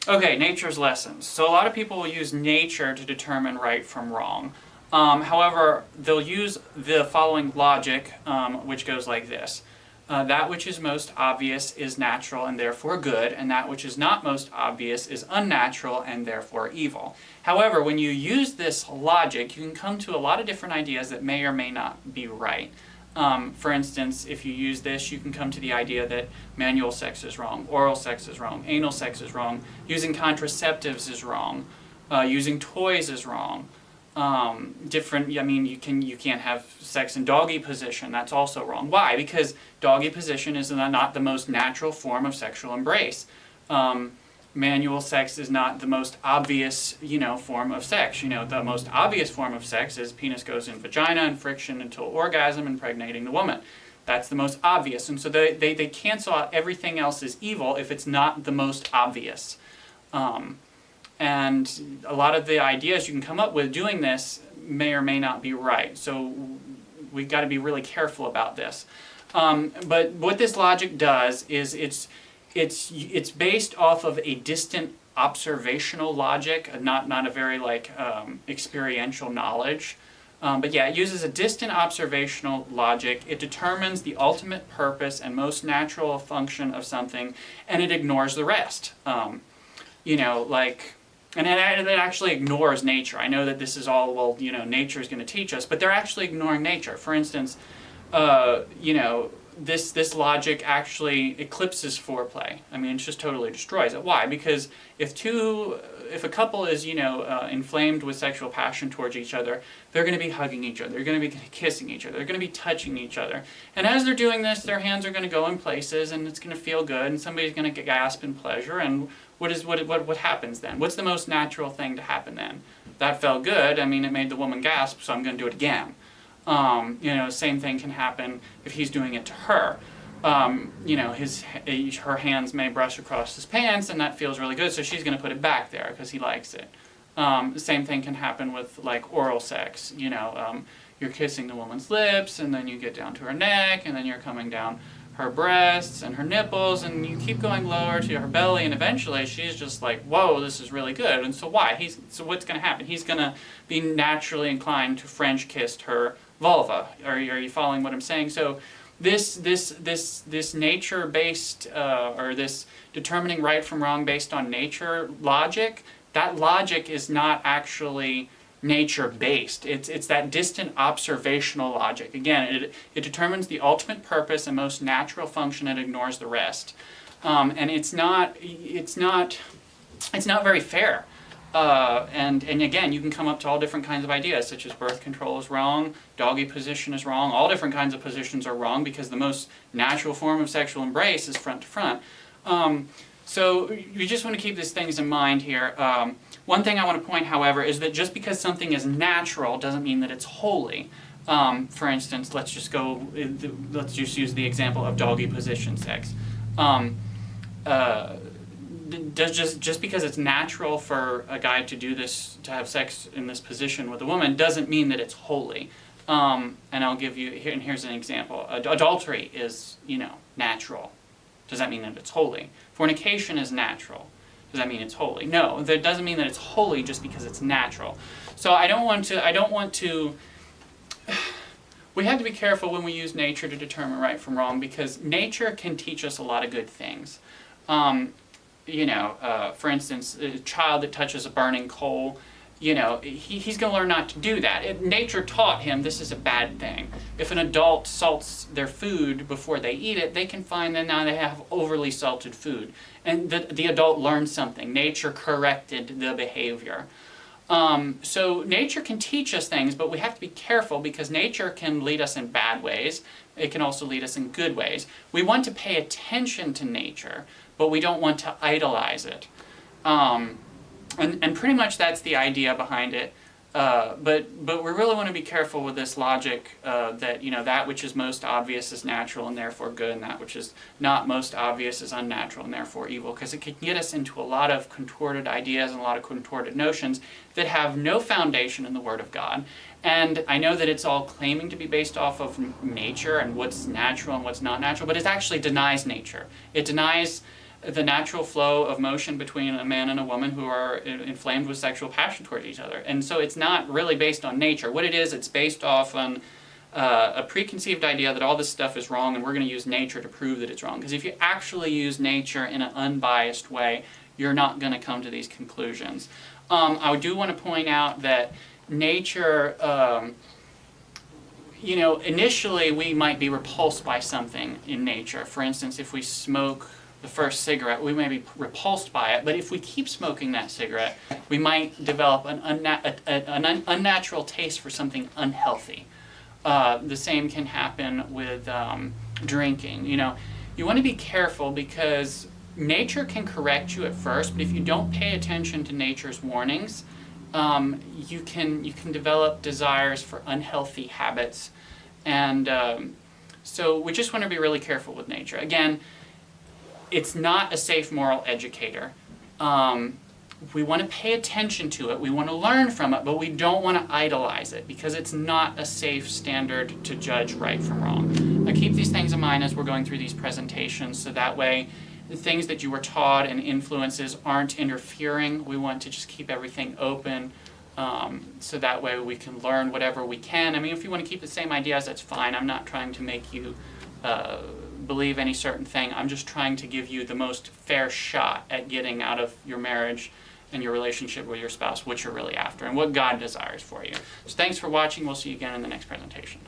Okay, nature's lessons. So a lot of people will use nature to determine right from wrong. However, they'll use the following logic, which goes like this. That which is most obvious is natural and therefore good, and that which is not most obvious is unnatural and therefore evil. However, when you use this logic, you can come to a lot of different ideas that may or may not be right. For instance, if you use this, you can come to the idea that manual sex is wrong, oral sex is wrong, anal sex is wrong, using contraceptives is wrong, using toys is wrong. You can't have sex in doggy position. That's also wrong. Why? Because doggy position is not the most natural form of sexual embrace. Manual sex is not the most obvious, form of sex. The most obvious form of sex is penis goes in vagina and friction until orgasm, impregnating the woman. That's the most obvious. And so they cancel out everything else as evil if it's not the most obvious. And a lot of the ideas you can come up with doing this may or may not be right. So we've got to be really careful about this. But what this logic does is it's based off of a distant observational logic, not a very experiential knowledge. But yeah, it uses a distant observational logic. It determines the ultimate purpose and most natural function of something, and it ignores the rest. And it actually ignores nature. I know that this is all, nature is going to teach us, but they're actually ignoring nature. For instance, this logic actually eclipses foreplay. I mean, it just totally destroys it. Why? Because if a couple is, inflamed with sexual passion towards each other, they're going to be hugging each other, they're going to be kissing each other, they're going to be touching each other. And as they're doing this, their hands are going to go in places, and it's going to feel good, and somebody's going to gasp in pleasure, and what happens then? What's the most natural thing to happen then? That felt good, it made the woman gasp, so I'm going to do it again. Same thing can happen if he's doing it to her. Her hands may brush across his pants, and that feels really good, so she's going to put it back there because he likes it. The same thing can happen with oral sex. You're kissing the woman's lips, and then you get down to her neck, and then you're coming down her breasts and her nipples, and you keep going lower to her belly, and eventually she's just like, whoa, this is really good. And so so what's going to happen? He's going to be naturally inclined to French kiss her vulva. Are you following what I'm saying? So this nature-based, or this determining right from wrong based on nature logic, that logic is not actually nature-based. It's that distant observational logic. Again, it determines the ultimate purpose and most natural function and ignores the rest. And it's not very fair. And again, you can come up to all different kinds of ideas, such as birth control is wrong, doggy position is wrong, all different kinds of positions are wrong because the most natural form of sexual embrace is front to front. So you just want to keep these things in mind here. One thing I want to point, however, is that just because something is natural doesn't mean that it's holy. For instance, let's just use the example of doggy position sex. Just because it's natural for a guy to do this, to have sex in this position with a woman, doesn't mean that it's holy. And I'll give you, here's an example. Adultery is, natural. Does that mean that it's holy? Fornication is natural. Does that mean it's holy? No, that doesn't mean that it's holy just because it's natural. So I don't want to, we have to be careful when we use nature to determine right from wrong, because nature can teach us a lot of good things. For instance, a child that touches a burning coal, he's going to learn not to do that. Nature taught him this is a bad thing. If an adult salts their food before they eat it, they can find that now they have overly salted food. And the adult learned something. Nature corrected the behavior. So nature can teach us things, but we have to be careful because nature can lead us in bad ways. It can also lead us in good ways. We want to pay attention to nature, but we don't want to idolize it. And pretty much that's the idea behind it. But we really want to be careful with this logic that that which is most obvious is natural and therefore good, and that which is not most obvious is unnatural and therefore evil, because it can get us into a lot of contorted ideas and a lot of contorted notions that have no foundation in the Word of God. And I know that it's all claiming to be based off of nature and what's natural and what's not natural, but it actually denies nature. It denies the natural flow of motion between a man and a woman who are inflamed with sexual passion towards each other. And so it's not really based on nature. What it is, it's based off on a preconceived idea that all this stuff is wrong and we're going to use nature to prove that it's wrong. Because if you actually use nature in an unbiased way, you're not going to come to these conclusions. I do want to point out that nature, initially we might be repulsed by something in nature. For instance, if we smoke the first cigarette, we may be repulsed by it, but if we keep smoking that cigarette, we might develop an unnatural taste for something unhealthy. The same can happen with drinking. You want to be careful because nature can correct you at first, but if you don't pay attention to nature's warnings, you can develop desires for unhealthy habits, and so we just want to be really careful with nature. Again, it's not a safe moral educator. We want to pay attention to it, we want to learn from it, but we don't want to idolize it because it's not a safe standard to judge right from wrong. Now keep these things in mind as we're going through these presentations, so that way the things that you were taught and influences aren't interfering. We want to just keep everything open, so that way we can learn whatever we can. I mean, if you want to keep the same ideas, that's fine. I'm not trying to make you believe any certain thing. I'm just trying to give you the most fair shot at getting out of your marriage and your relationship with your spouse what you're really after and what God desires for you. So thanks for watching. We'll see you again in the next presentation.